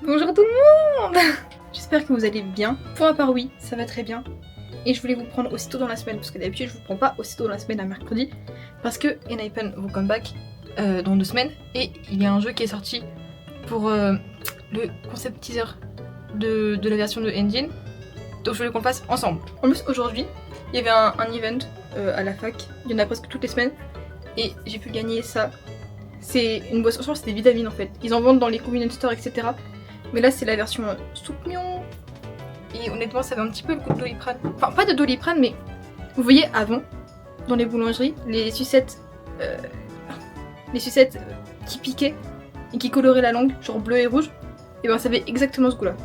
Bonjour tout le monde. J'espère que vous allez bien. Pour ma part oui, ça va très bien. Et je voulais vous prendre aussitôt dans la semaine, parce que d'habitude je vous prends pas aussitôt dans la semaine à mercredi, parce que Enhypen vous come back dans 2 semaines, et il y a un jeu qui est sorti pour le concept teaser de la version de Engine, donc je voulais qu'on le fasse ensemble. En plus aujourd'hui, il y avait un event à la fac, il y en a presque toutes les semaines, et j'ai pu gagner ça. C'est une boisson, je pense que c'est des vitamines en fait. Ils en vendent dans les convenience stores, etc. Mais là c'est la version soupe mion. Et honnêtement ça avait un petit peu le goût de Doliprane. Enfin pas de Doliprane mais vous voyez avant dans les boulangeries les sucettes qui piquaient et qui coloraient la langue genre bleu et rouge. Et ben ça avait exactement ce goût là.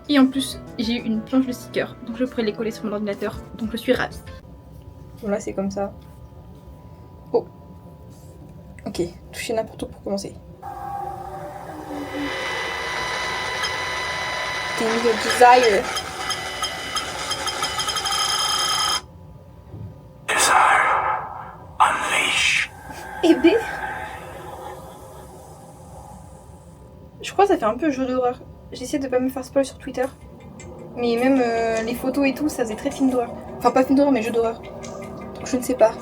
Et en plus j'ai eu une planche de stickers donc je pourrais les coller sur mon ordinateur donc je suis ravie. Bon là c'est comme ça. Oh. Ok, toucher n'importe où pour commencer. Give me your desire. Unleash. Eh ben. Je crois que ça fait un peu jeu d'horreur. J'essaie de pas me faire spoil sur Twitter. Mais même les photos et tout, ça faisait très film d'horreur. Enfin pas film d'horreur mais jeu d'horreur. Donc je ne sais pas.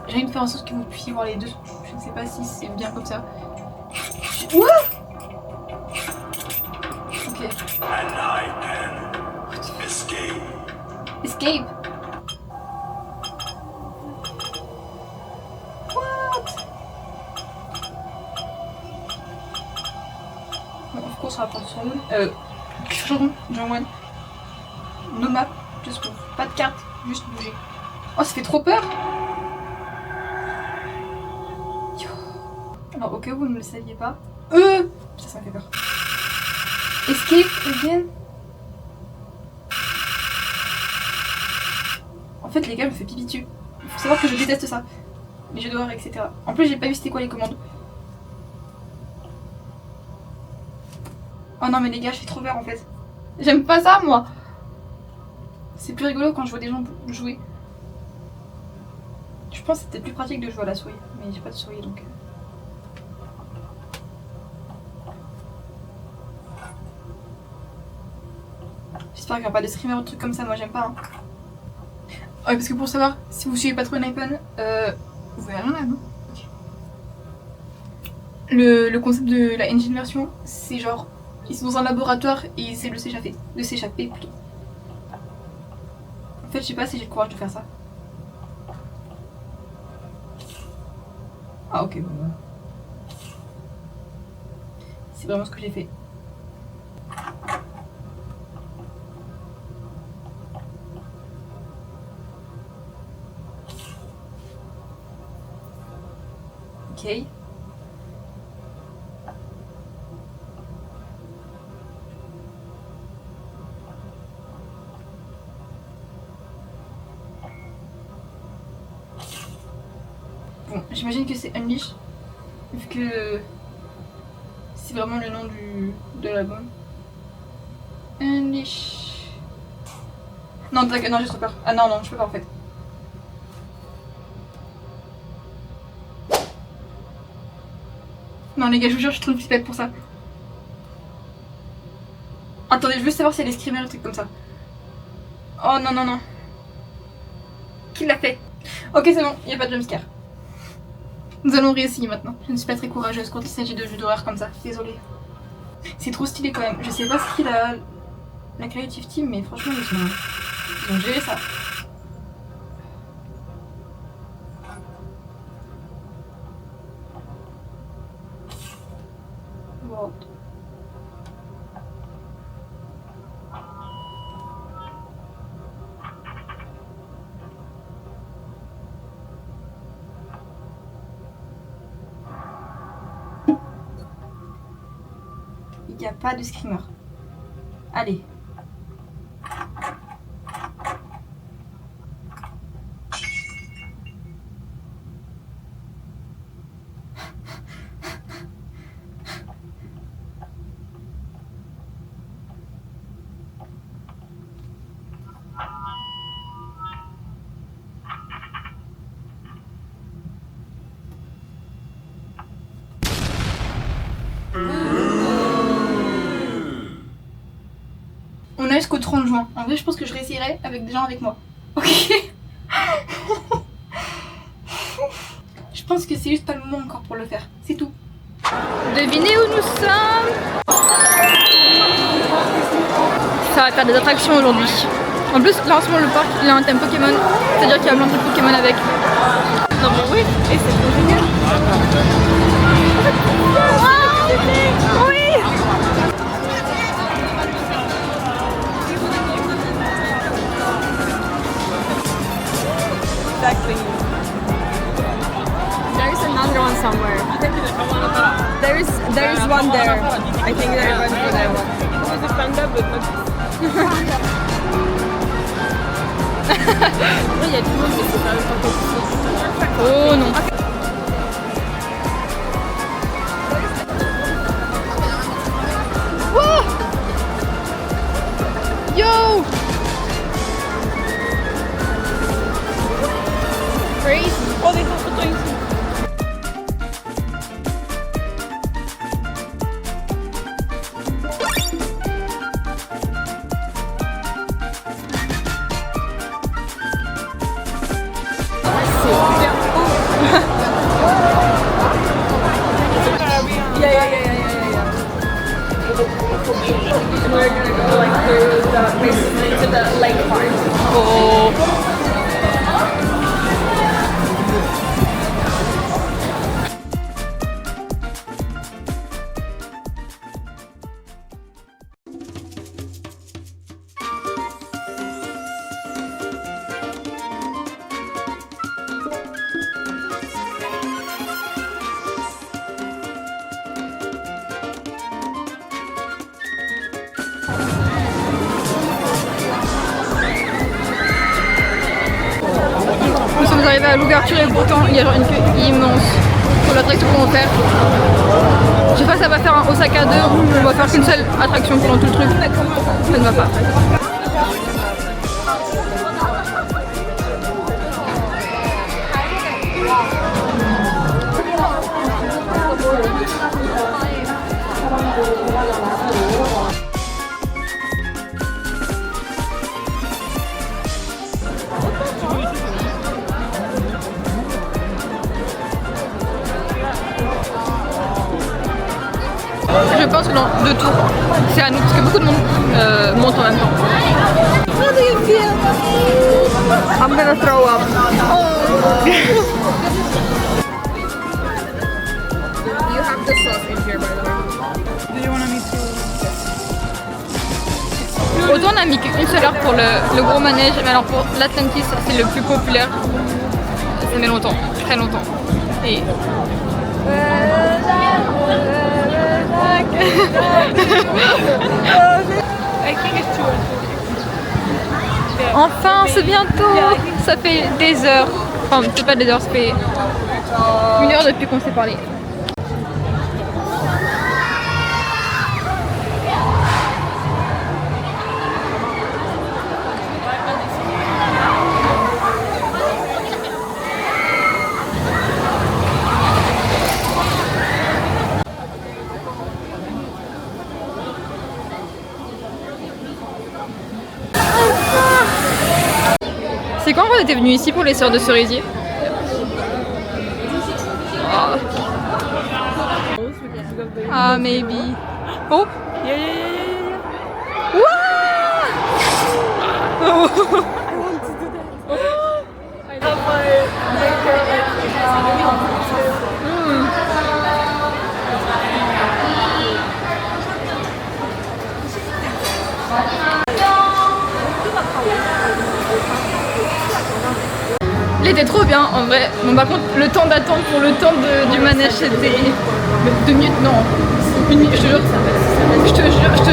J'ai envie de faire en sorte que vous puissiez voir les deux. Je ne sais pas si c'est bien comme ça. Ouah. Ok. And I can escape. Escape. What? Bon, of course, on va prendre son nom. John. No map, just move. Pas de carte, juste bouger. Oh, ça fait trop peur! Yo. Alors, au cas où vous ne le saviez pas. Ça me fait peur. Escape again. En fait, les gars, je me fais pipi dessus. Il faut savoir que je déteste ça. Les jeux d'horreur, etc. En plus, j'ai pas vu c'était quoi les commandes. Oh non, mais les gars, je fais trop peur en fait. J'aime pas ça, moi. C'est plus rigolo quand je vois des gens jouer. Je pense que c'était plus pratique de jouer à la souris. Mais j'ai pas de souris donc. J'espère qu'il n'y aura pas de streamer ou de trucs comme ça, moi j'aime pas. Hein. Ouais, parce que pour savoir, si vous suivez pas trop Enhypen, vous verrez rien là, non? Okay. Le concept de la engine version, c'est genre, ils sont dans un laboratoire et ils essaient de s'échapper plutôt. En fait, je sais pas si j'ai le courage de faire ça. Ah ok, bon. C'est vraiment ce que j'ai fait. Ok. Bon, j'imagine que c'est Unleash, vu que c'est vraiment le nom de l'album. Unleash. Non, non, j'ai trop peur. Ah non, je peux pas en fait. Non les gars, je vous jure, je suis trop flippette pour ça. Attendez, je veux savoir s'il y a des screamers ou des trucs comme ça. Oh non. Qui l'a fait? Ok, c'est bon, il n'y a pas de jumpscare. Nous allons réessayer maintenant. Je ne suis pas très courageuse quand il s'agit de jeux d'horreur comme ça, désolée. C'est trop stylé quand même. Je sais pas ce qu'il a la Creative Team, mais franchement, ils ont géré ça. Wow. Il n'y a pas de screamer. Allez. On a jusqu'au 30 juin. En vrai, je pense que je réessayerai avec des gens avec moi. Ok. Je pense que c'est juste pas le moment encore pour le faire. C'est tout. Devinez où nous sommes. Ça va faire des attractions aujourd'hui. En plus, là en ce moment, le parc il a un thème Pokémon. C'est-à-dire qu'il y a plein de Pokémon avec. Non mais oui, et c'est trop génial. Wow, oui. Exactly. There's another one somewhere. There is one there. I think they're going for that one. It was a panda, but not. Il y a du monde, mais c'est pas le temps. Oh non. Wow. Yo. Crazy. Oh, des photos ici. And we're gonna go like through the basically to the lake part. Oh. Nous sommes arrivés à l'ouverture et pourtant il y a genre une queue immense pour l'attraction qu'on va faire. Je sais pas si ça va faire un Osaka 2 où on va faire qu'une seule attraction pendant tout le truc. Ça ne va pas. Je pense que dans 2 tours, c'est à nous parce que beaucoup de monde monte en même temps. How do you feel? I'm gonna throw up. Oh. You have the sauce in here, by the way. Do you want me to... Autant on a mis qu'une seule heure pour le gros manège, mais alors pour l'Atlantis c'est le plus populaire. Ça met longtemps, très longtemps. Et... Enfin, c'est bientôt. Ça fait des heures. Enfin, c'est pas des heures, ça fait 1 heure depuis qu'on s'est parlé. C'est quand on était venu ici pour les sœurs de cerisier? Oh. Ah, maybe. Oh! Yeah, yeah, yeah, yeah, yeah. Wow! Oh. I want to do that. I love Il était trop bien en vrai. Bon, par contre, le temps d'attente pour le temps du manège c'était 2 minutes, non, 1 minute, je te jure. Je te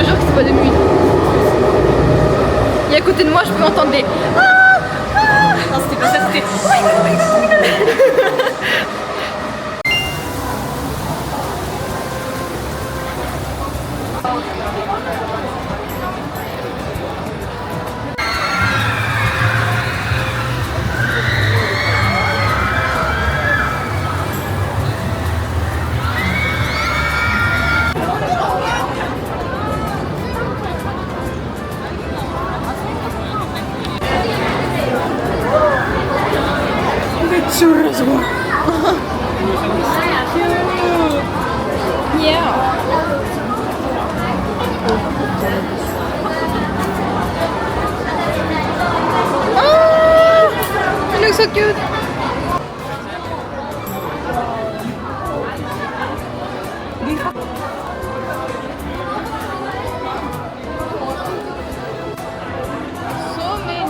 jure que c'est pas 2 minutes. Et à côté de moi, je peux entendre des. Non, c'était pas ça, c'était. heureusement. Yeah. Oh, it looks so cute. So many.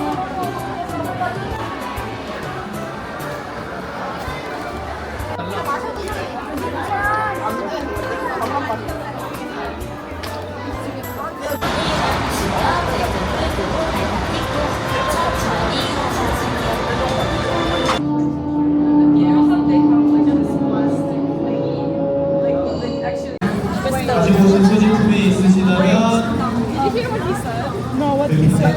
지금 소지품이 있으시다면 No, what he said.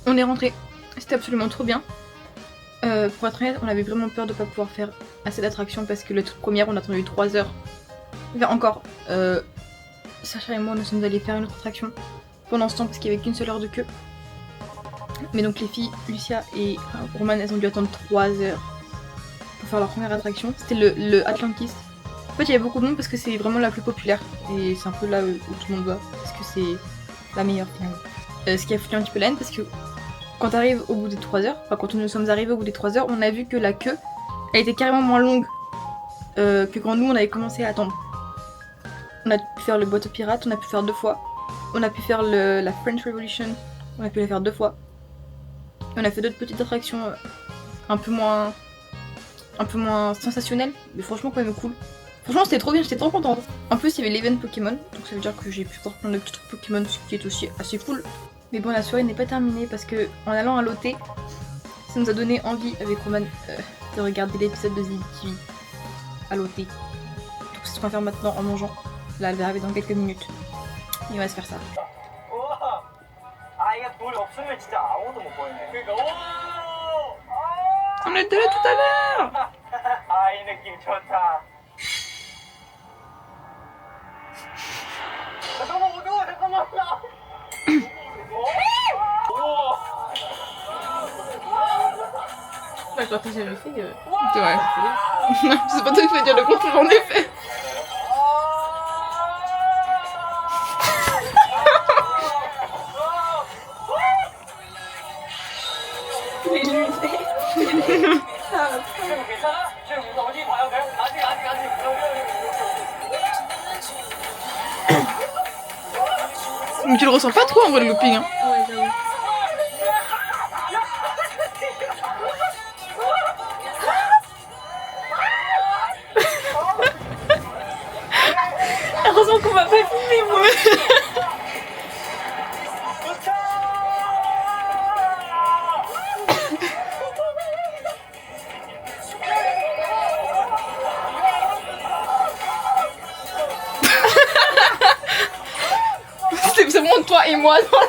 On est rentré, c'était absolument trop bien. Pour être honnête, on avait vraiment peur de ne pas pouvoir faire assez d'attractions parce que la toute première, on a attendu 3 heures. Enfin, encore, Sacha et moi, nous sommes allés faire une autre attraction pendant ce temps parce qu'il n'y avait qu'une seule heure de queue. Mais donc les filles, Lucia et Roman, elles ont dû attendre 3 heures pour faire leur première attraction. C'était le Atlantis. En fait, il y avait beaucoup de monde parce que c'est vraiment la plus populaire. Et c'est un peu là où tout le monde va parce que c'est la meilleure finalement. Ce qui a foutu un petit peu la haine parce que quand t'arrives au bout des 3 heures, enfin quand nous sommes arrivés au bout des 3 heures, on a vu que la queue, elle était carrément moins longue que quand nous on avait commencé à attendre. On a pu faire le bateau pirate, on a pu faire 2 fois. On a pu faire la French Revolution, on a pu la faire 2 fois. On a fait d'autres petites attractions un peu moins sensationnelles, mais franchement quand même cool. Franchement c'était trop bien, j'étais trop contente. En plus il y avait l'event Pokémon, donc ça veut dire que j'ai pu voir plein de petits trucs Pokémon, ce qui est aussi assez cool. Mais bon, la soirée n'est pas terminée parce que en allant à l'OT, ça nous a donné envie avec Roman de regarder l'épisode de The TV à l'OT. Donc c'est ce qu'on va faire maintenant en mangeant. Là elle va arriver dans quelques minutes. Et on va se faire ça. 우와! 아 이게 돌이 없으면 진짜 아무도 못 보이네. 그러니까 오! On était là tout à l'heure. 아 이 느낌 좋다. 잠깐만 어두워 잠깐만. Bah quand t'as jamais fait, ouais. C'est pas toi qui fais dire le contraire en effet. 지금 괜찮아? 지금 어디 봐요? 아직. Mais tu le ressens pas trop en vrai le looping hein. Ouais, j'avoue. Heureusement qu'on m'a pas filmé moi. C'est vraiment toi et moi dans la...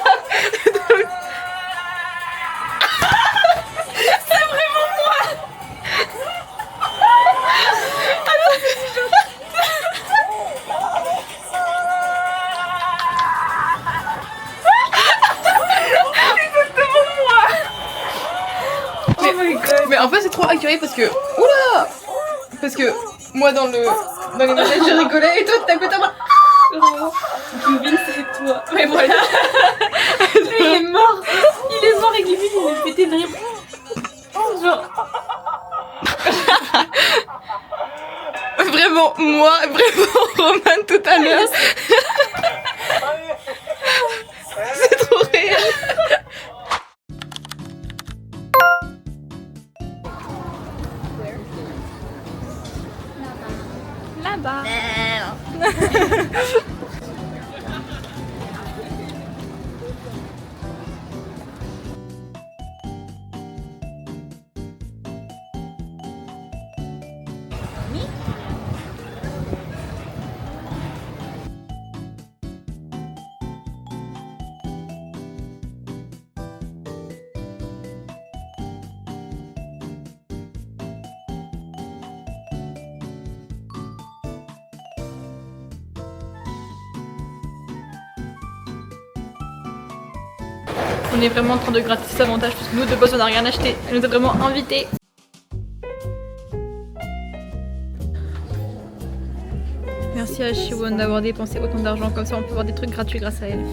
C'est vraiment moi. Mais en fait c'est trop accuré parce que... Oula. Parce que moi dans les images je rigolais et toi t'as que ta main. Kevin, c'est toi. Mais voilà. Lui, il est mort. Il est mort et Kevin, il a pété de rire. Genre. Vraiment moi, vraiment Roman tout à l'heure. C'est trop réel. Là-bas. On est vraiment en train de gratter cet avantage parce que nous de base on n'a rien acheté. Elle nous a vraiment invités. Merci à Shiwon d'avoir dépensé autant d'argent, comme ça on peut avoir des trucs gratuits grâce à elle.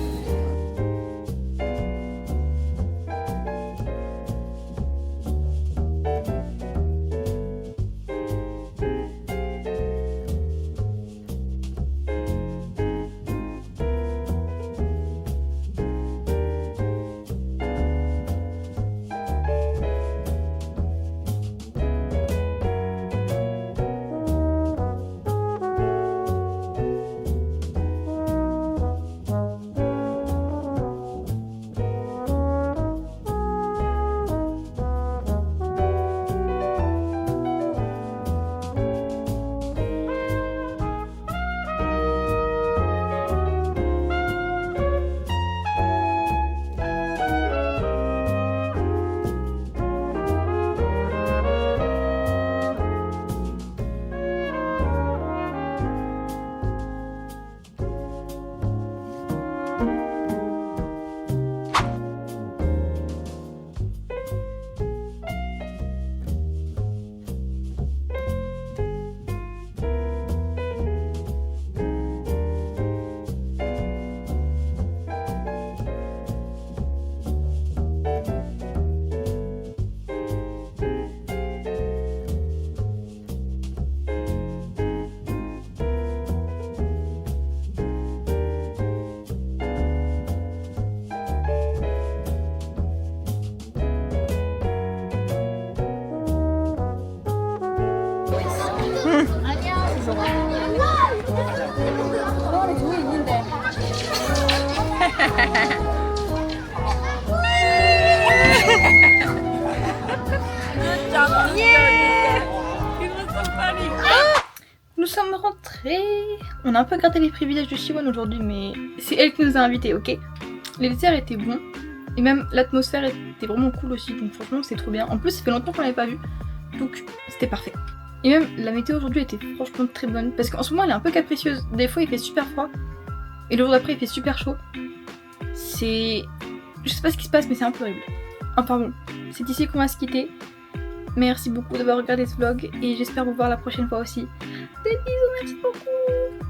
Nous sommes rentrés. On a un peu gratté les privilèges de Shiwon aujourd'hui, mais c'est elle qui nous a invités, ok? Les desserts étaient bons. Et même l'atmosphère était vraiment cool aussi, donc franchement c'est trop bien. En plus ça fait longtemps qu'on l'avait pas vu, donc c'était parfait. Et même la météo aujourd'hui était franchement très bonne, parce qu'en ce moment elle est un peu capricieuse. Des fois il fait super froid, et le jour d'après il fait super chaud. C'est... Je sais pas ce qui se passe mais c'est un peu horrible. Enfin bon, c'est ici qu'on va se quitter. Merci beaucoup d'avoir regardé ce vlog, et j'espère vous voir la prochaine fois aussi. Des bisous, merci beaucoup.